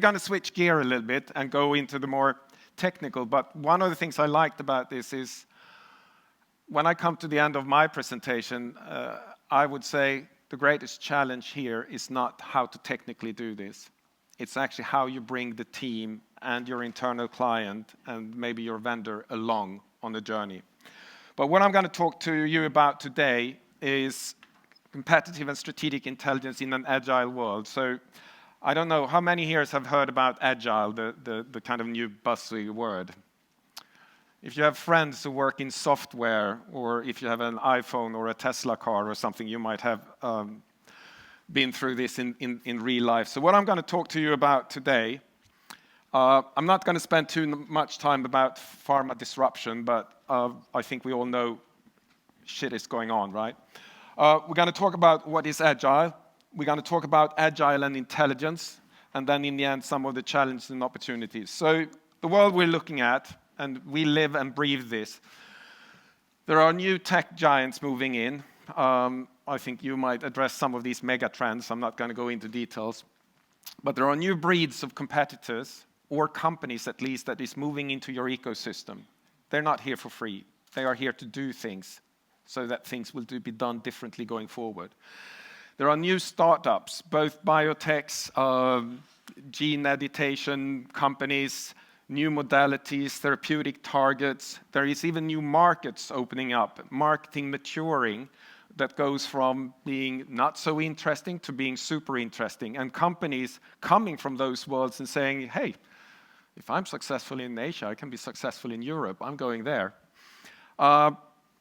going to switch gear a little bit and go into the more technical, but one of the things I liked about this is when I come to the end of my presentation, I would say the greatest challenge here is not how to technically do this. It's actually how you bring the team and your internal client and maybe your vendor along on the journey. But what I'm going to talk to you about today is competitive and strategic intelligence in an agile world. So I don't know, how many here have heard about agile, the kind of new buzzy word? If you have friends who work in software, or if you have an iPhone or a Tesla car or something, you might have been through this in real life. So what I'm going to talk to you about today, I'm not going to spend too much time about pharma disruption, but I think we all know shit is going on, right? We're going to talk about what is agile. We're going to talk about agile and intelligence, and then in the end, some of the challenges and opportunities. So the world we're looking at, and we live and breathe this. There are new tech giants moving in. I think you might address some of these mega trends. I'm not going to go into details. But there are new breeds of competitors, or companies at least, that is moving into your ecosystem. They're not here for free. They are here to do things so that things will be done differently going forward. There are new startups, both biotechs, gene editation companies, new modalities, therapeutic targets. There is even new markets opening up, marketing maturing, that goes from being not so interesting to being super interesting. And companies coming from those worlds and saying, hey, if I'm successful in Asia, I can be successful in Europe. I'm going there.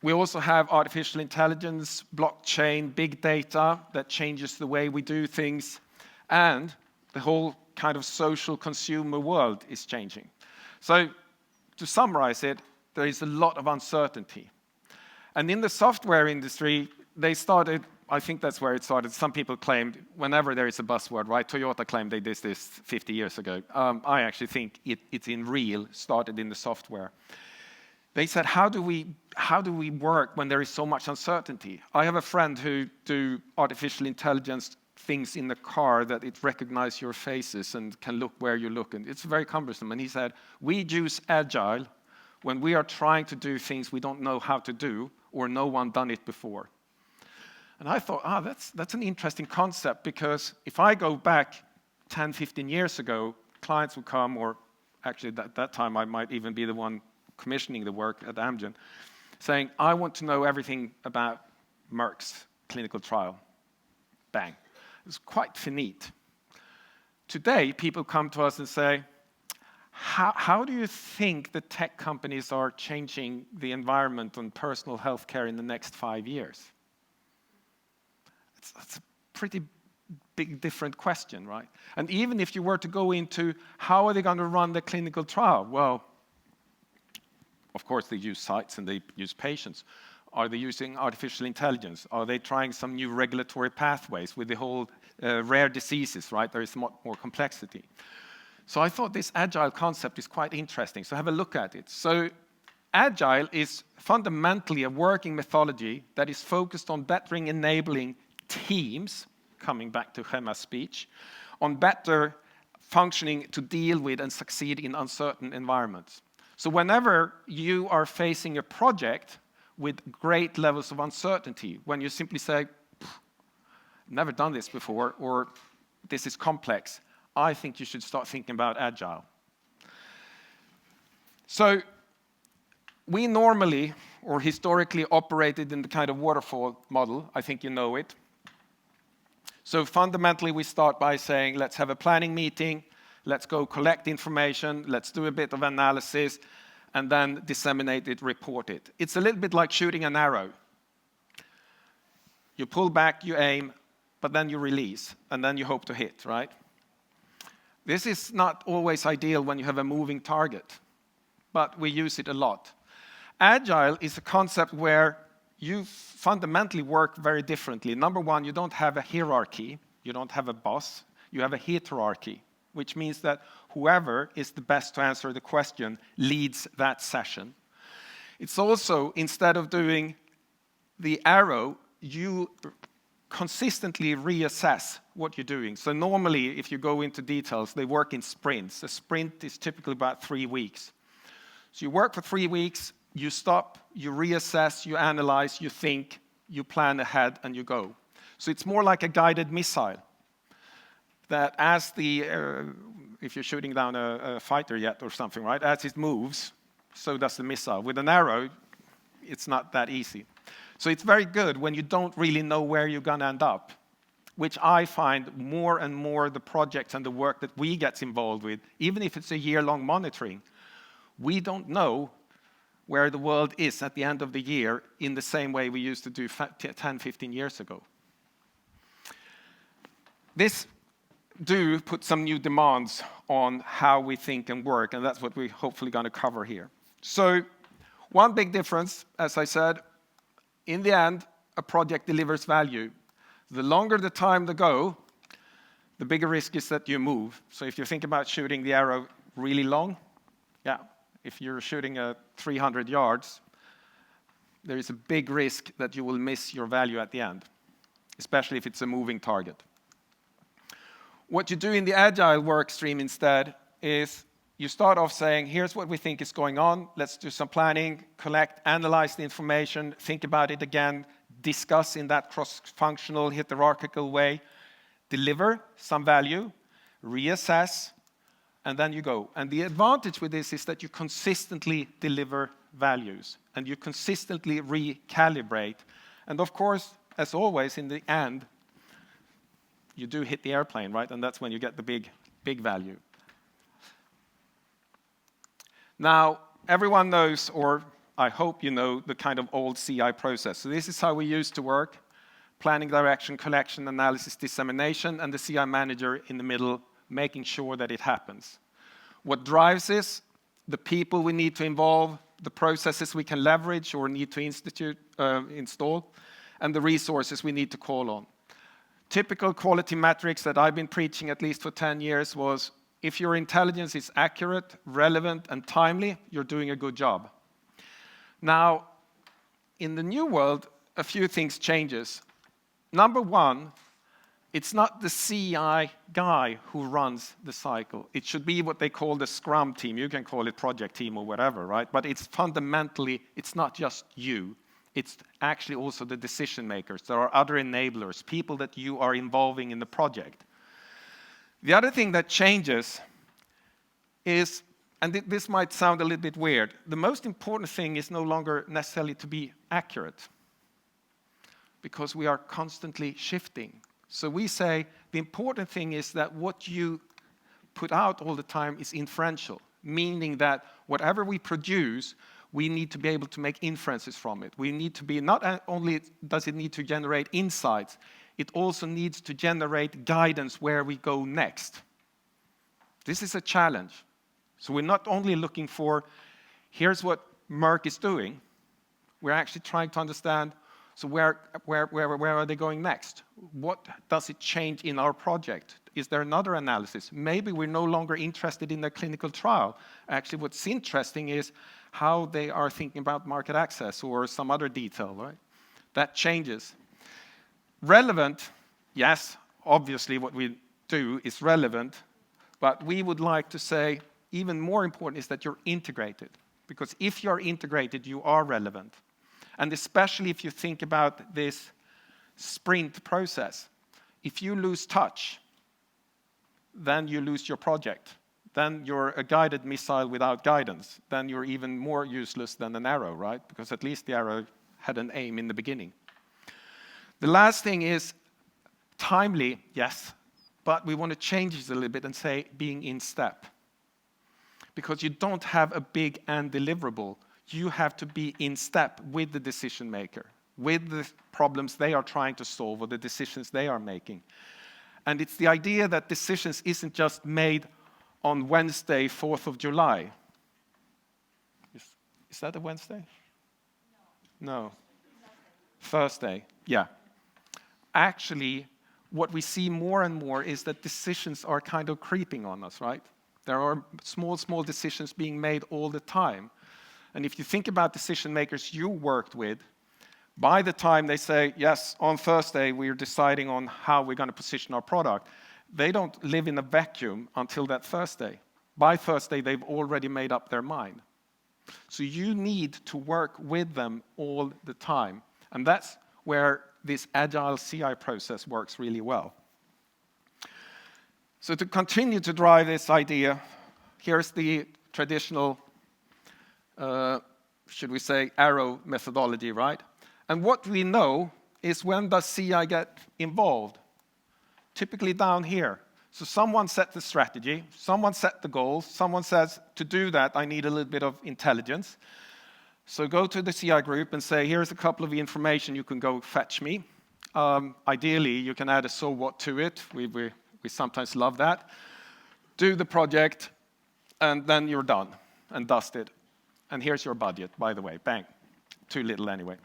We also have artificial intelligence, blockchain, big data that changes the way we do things. And the whole kind of social consumer world is changing. So to summarize it, there is a lot of uncertainty. And in the software industry, they started, I think that's where it started. Some people claimed, whenever there is a buzzword, right? Toyota claimed they did this 50 years ago. I actually think it's in real, started in the software. They said, how do we work when there is so much uncertainty? I have a friend who do artificial intelligence things in the car that it recognizes your faces and can look where you look. And it's very cumbersome. And he said, we use agile when we are trying to do things we don't know how to do or no one done it before. And I thought, that's an interesting concept, because if I go back 10, 15 years ago, clients would come, or actually at that time I might even be the one commissioning the work at Amgen, saying, I want to know everything about Merck's clinical trial. Bang. It's quite finite. Today, people come to us and say, how do you think the tech companies are changing the environment on personal health care in the next 5 years? It's a pretty big, different question, right? And even if you were to go into how are they going to run the clinical trial? Well, of course, they use sites and they use patients. Are they using artificial intelligence? Are they trying some new regulatory pathways with the whole rare diseases, right? There is more complexity. So I thought this agile concept is quite interesting. So have a look at it. So agile is fundamentally a working methodology that is focused on bettering enabling teams, coming back to Gemma's speech, on better functioning to deal with and succeed in uncertain environments. So whenever you are facing a project with great levels of uncertainty, when you simply say, never done this before, or this is complex, I think you should start thinking about agile. So we normally, or historically, operated in the kind of waterfall model. I think you know it. So fundamentally, we start by saying, let's have a planning meeting, let's go collect information, let's do a bit of analysis, and then disseminate it, report it. It's a little bit like shooting an arrow. You pull back, you aim, but then you release, and then you hope to hit, right? This is not always ideal when you have a moving target, but we use it a lot. Agile is a concept where you fundamentally work very differently. Number one, you don't have a hierarchy. You don't have a boss. You have a heterarchy, which means that whoever is the best to answer the question leads that session. It's also, instead of doing the arrow, you consistently reassess what you're doing. So normally, if you go into details, they work in sprints. A sprint is typically about 3 weeks. So you work for 3 weeks, you stop, you reassess, you analyze, you think, you plan ahead, and you go. So it's more like a guided missile. That as if you're shooting down a fighter jet or something, right? As it moves, so does the missile. With an arrow, it's not that easy. So it's very good when you don't really know where you're going to end up, which I find more and more the projects and the work that we get involved with, even if it's a year-long monitoring, we don't know where the world is at the end of the year in the same way we used to do 10, 15 years ago. This do put some new demands on how we think and work, and that's what we're hopefully going to cover here. So one big difference, as I said, in the end, a project delivers value. The longer the time to go, the bigger risk is that you move. So if you think about shooting the arrow really long, if you're shooting at 300 yards, there is a big risk that you will miss your value at the end, especially if it's a moving target. What you do in the agile work stream instead is you start off saying, here's what we think is going on. Let's do some planning, collect, analyze the information, think about it again, discuss in that cross-functional, hierarchical way, deliver some value, reassess, and then you go. And the advantage with this is that you consistently deliver values and you consistently recalibrate. And of course, as always, in the end, you do hit the airplane, right? And that's when you get the big value. Now, everyone knows, or I hope you know, the kind of old CI process. So this is how we used to work: planning, direction, collection, analysis, dissemination, and the CI manager in the middle, making sure that it happens. What drives this? The people we need to involve, the processes we can leverage or need to install, and the resources we need to call on. Typical quality metrics that I've been preaching at least for 10 years was, if your intelligence is accurate, relevant, and timely, you're doing a good job. Now, in the new world, a few things changes. Number one, it's not the CI guy who runs the cycle. It should be what they call the Scrum team. You can call it project team or whatever, right? But it's fundamentally, it's not just you. It's actually also the decision makers. There are other enablers, people that you are involving in the project. The other thing that changes is, and this might sound a little bit weird, the most important thing is no longer necessarily to be accurate, because we are constantly shifting. So we say the important thing is that what you put out all the time is inferential, meaning that whatever we produce, we need to be able to make inferences from it. We need to be, not only does it need to generate insights, it also needs to generate guidance where we go next. This is a challenge. So we're not only looking for, here's what Merck is doing, we're actually trying to understand, so where are they going next? What does it change in our project? Is there another analysis? Maybe we're no longer interested in the clinical trial. Actually, what's interesting is how they are thinking about market access or some other detail, right? That changes. Relevant, yes, obviously what we do is relevant, but we would like to say even more important is that you're integrated. Because if you're integrated, you are relevant. And especially if you think about this sprint process, if you lose touch, then you lose your project. Then you're a guided missile without guidance. Then you're even more useless than an arrow, right? Because at least the arrow had an aim in the beginning. The last thing is timely, yes, but we want to change it a little bit and say being in step. Because you don't have a big end deliverable. You have to be in step with the decision maker, with the problems they are trying to solve or the decisions they are making. And it's the idea that decisions isn't just made on Wednesday, 4th of July. Is that a Wednesday? No. Thursday, yeah. Actually, what we see more and more is that decisions are kind of creeping on us, right? There are small decisions being made all the time. And if you think about decision makers you worked with, By the time they say, yes, on Thursday we're deciding on how we're going to position our product, they don't live in a vacuum until that Thursday. By Thursday, they've already made up their mind. So you need to work with them all the time. And that's where this agile CI process works really well. So to continue to drive this idea, here's the traditional, should we say, arrow methodology, right? And what we know is, when does CI get involved? Typically down here. So someone set the strategy, someone set the goals, someone says, to do that, I need a little bit of intelligence. So go to the CI group and say, here's a couple of information you can go fetch me. Ideally, you can add a so what to it. We sometimes love that. Do the project, and then you're done and dusted. And here's your budget, by the way. Bang. Too little anyway.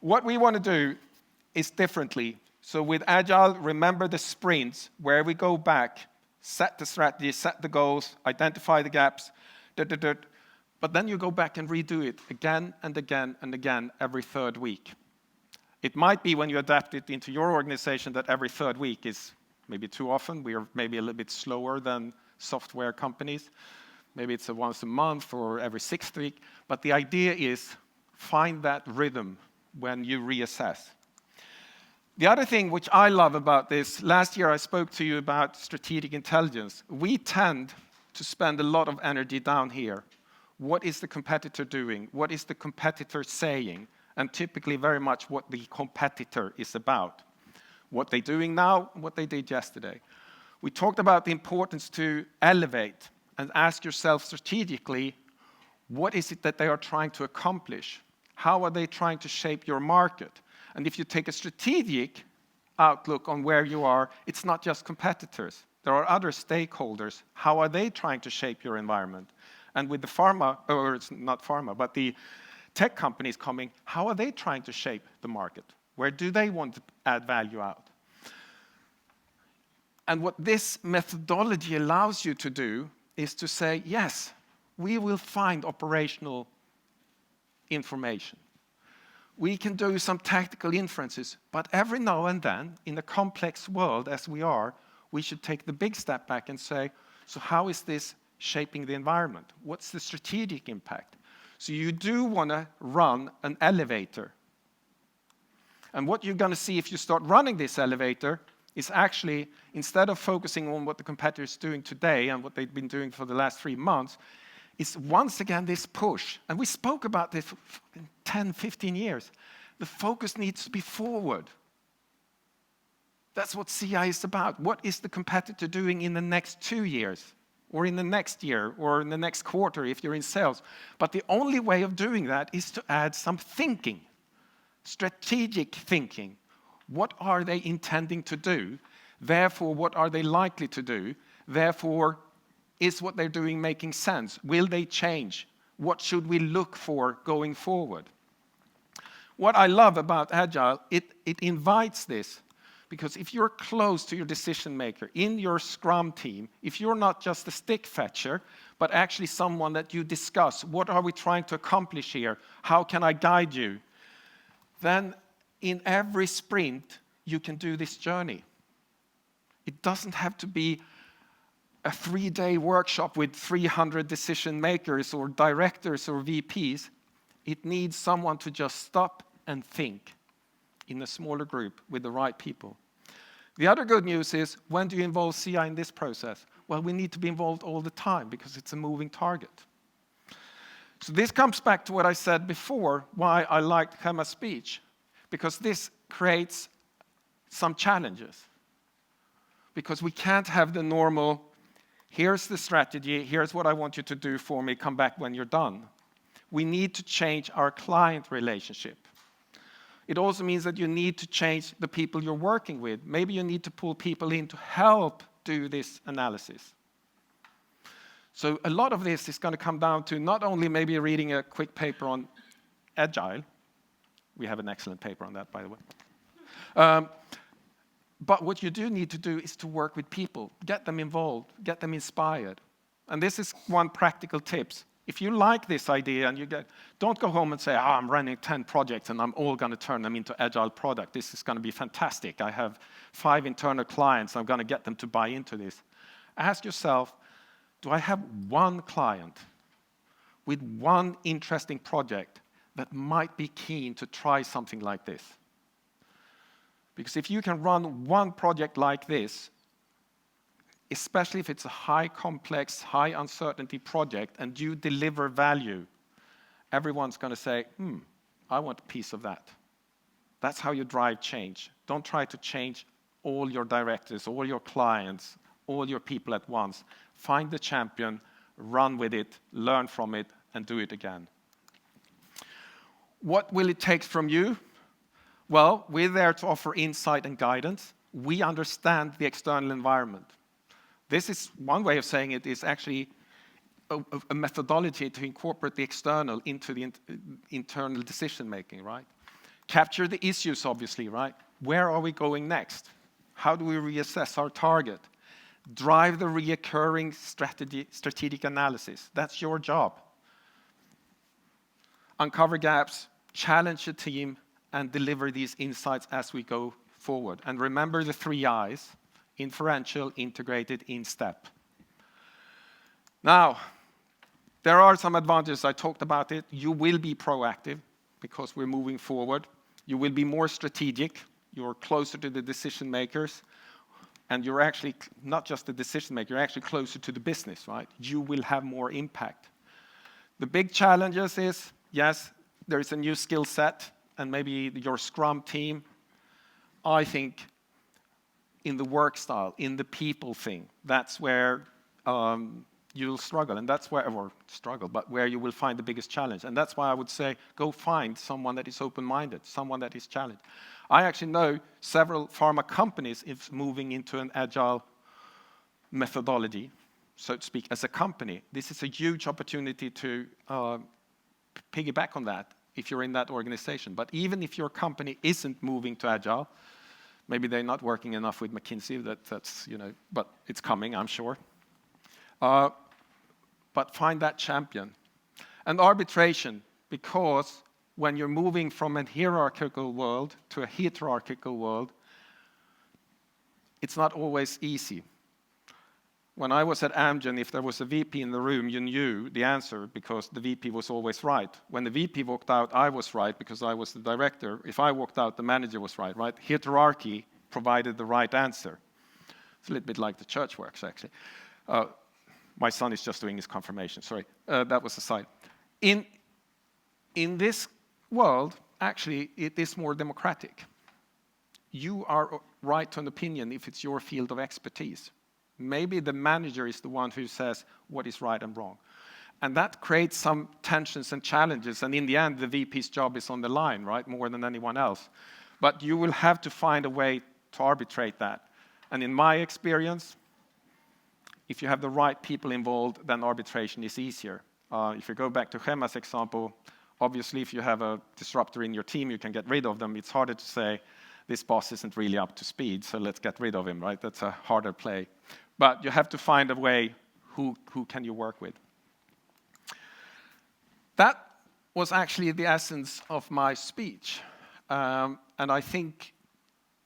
What we want to do is differently. So with Agile, remember the sprints where we go back, set the strategy, set the goals, identify the gaps, but then you go back and redo it again and again and again every third week. It might be, when you adapt it into your organization, that every third week is maybe too often. We are maybe a little bit slower than software companies. Maybe it's once a month or every sixth week. But the idea is, find that rhythm when you reassess. The other thing which I love about this, last year I spoke to you about strategic intelligence. We tend to spend a lot of energy down here. What is the competitor doing? What is the competitor saying? And typically very much what the competitor is about. What they're doing now, what they did yesterday. We talked about the importance to elevate and ask yourself strategically, what is it that they are trying to accomplish? How are they trying to shape your market? And if you take a strategic outlook on where you are, it's not just competitors. There are other stakeholders. How are they trying to shape your environment? And with the pharma, or it's not pharma, but the tech companies coming, how are they trying to shape the market? Where do they want to add value out? And what this methodology allows you to do is to say, yes, we will find operational information. We can do some tactical inferences, but every now and then, in a complex world as we are, we should take the big step back and say, so how is this shaping the environment? What's the strategic impact? So you do want to run an elevator. And what you're going to see if you start running this elevator is actually, instead of focusing on what the competitor is doing today and what they've been doing for the last 3 months, is once again this push. And we spoke about this for 10, 15 years. The focus needs to be forward. That's what CI is about. What is the competitor doing in the next 2 years? Or in the next year? Or in the next quarter if you're in sales? But the only way of doing that is to add some thinking. Strategic thinking. What are they intending to do? Therefore, what are they likely to do? Therefore, is what they're doing making sense? Will they change? What should we look for going forward? What I love about Agile, it invites this. Because if you're close to your decision maker in your Scrum team, if you're not just a stick fetcher, but actually someone that you discuss, what are we trying to accomplish here? How can I guide you? Then in every sprint, you can do this journey. It doesn't have to be a 3-day workshop with 300 decision makers or directors or VPs. It needs someone to just stop and think in a smaller group with the right people. The other good news is, when do you involve CI in this process? Well, we need to be involved all the time because it's a moving target. So this comes back to what I said before, why I liked Gemma's speech. Because this creates some challenges. Because we can't have the normal, here's the strategy, here's what I want you to do for me, come back when you're done. We need to change our client relationship. It also means that you need to change the people you're working with. Maybe you need to pull people in to help do this analysis. So a lot of this is going to come down to not only maybe reading a quick paper on Agile. We have an excellent paper on that, by the way. But what you do need to do is to work with people, get them involved, get them inspired. And this is one practical tip. If you like this idea and don't go home and say, I'm running 10 projects and I'm all going to turn them into agile product. This is going to be fantastic. I have 5 internal clients. I'm going to get them to buy into this. Ask yourself, do I have one client with one interesting project that might be keen to try something like this? Because if you can run one project like this, especially if it's a high complex, high uncertainty project and you deliver value, everyone's going to say, I want a piece of that. That's how you drive change. Don't try to change all your directors, all your clients, all your people at once. Find the champion, run with it, learn from it, and do it again. What will it take from you? Well, we're there to offer insight and guidance. We understand the external environment. This is one way of saying it is actually a methodology to incorporate the external into the internal decision making, right? Capture the issues, obviously, right? Where are we going next? How do we reassess our target? Drive the reoccurring strategic analysis. That's your job. Uncover gaps, challenge the team, and deliver these insights as we go forward. And remember the 3 I's. Inferential, integrated, in step. Now, there are some advantages. I talked about it. You will be proactive because we're moving forward. You will be more strategic. You're closer to the decision makers. And you're actually not just the decision maker, you're actually closer to the business, right? You will have more impact. The big challenges is, yes, there is a new skill set, and maybe your Scrum team, I think, in the work style, in the people thing, that's where you'll struggle, and that's where, or struggle, but where you will find the biggest challenge. And that's why I would say, go find someone that is open-minded, someone that is challenged. I actually know several pharma companies is moving into an agile methodology, so to speak, as a company. This is a huge opportunity to piggyback on that if you're in that organization. But even if your company isn't moving to agile, maybe they're not working enough with McKinsey, that's, but it's coming, I'm sure. But find that champion. And arbitration, because when you're moving from a hierarchical world to a heterarchical world, it's not always easy. When I was at Amgen, if there was a VP in the room, you knew the answer because the VP was always right. When the VP walked out, I was right because I was the director. If I walked out, the manager was right? Hierarchy provided the right answer. It's a little bit like the church works, actually. My son is just doing his confirmation, sorry. That was a side. In this world, actually, it is more democratic. You are right to an opinion if it's your field of expertise. Maybe the manager is the one who says what is right and wrong. And that creates some tensions and challenges. And in the end, the VP's job is on the line, right? More than anyone else. But you will have to find a way to arbitrate that. And in my experience, if you have the right people involved, then arbitration is easier. If you go back to Gemma's example, obviously if you have a disruptor in your team, you can get rid of them. It's harder to say, this boss isn't really up to speed, so let's get rid of him, right? That's a harder play. But you have to find a way who can you work with. That was actually the essence of my speech. And I think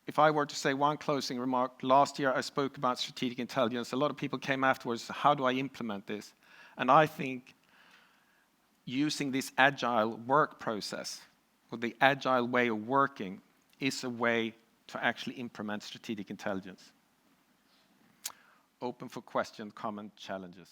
if I were to say one closing remark, last year I spoke about strategic intelligence. A lot of people came afterwards, how do I implement this? And I think using this agile work process, or the agile way of working, is a way to actually implement strategic intelligence. Open for question, comment, challenges.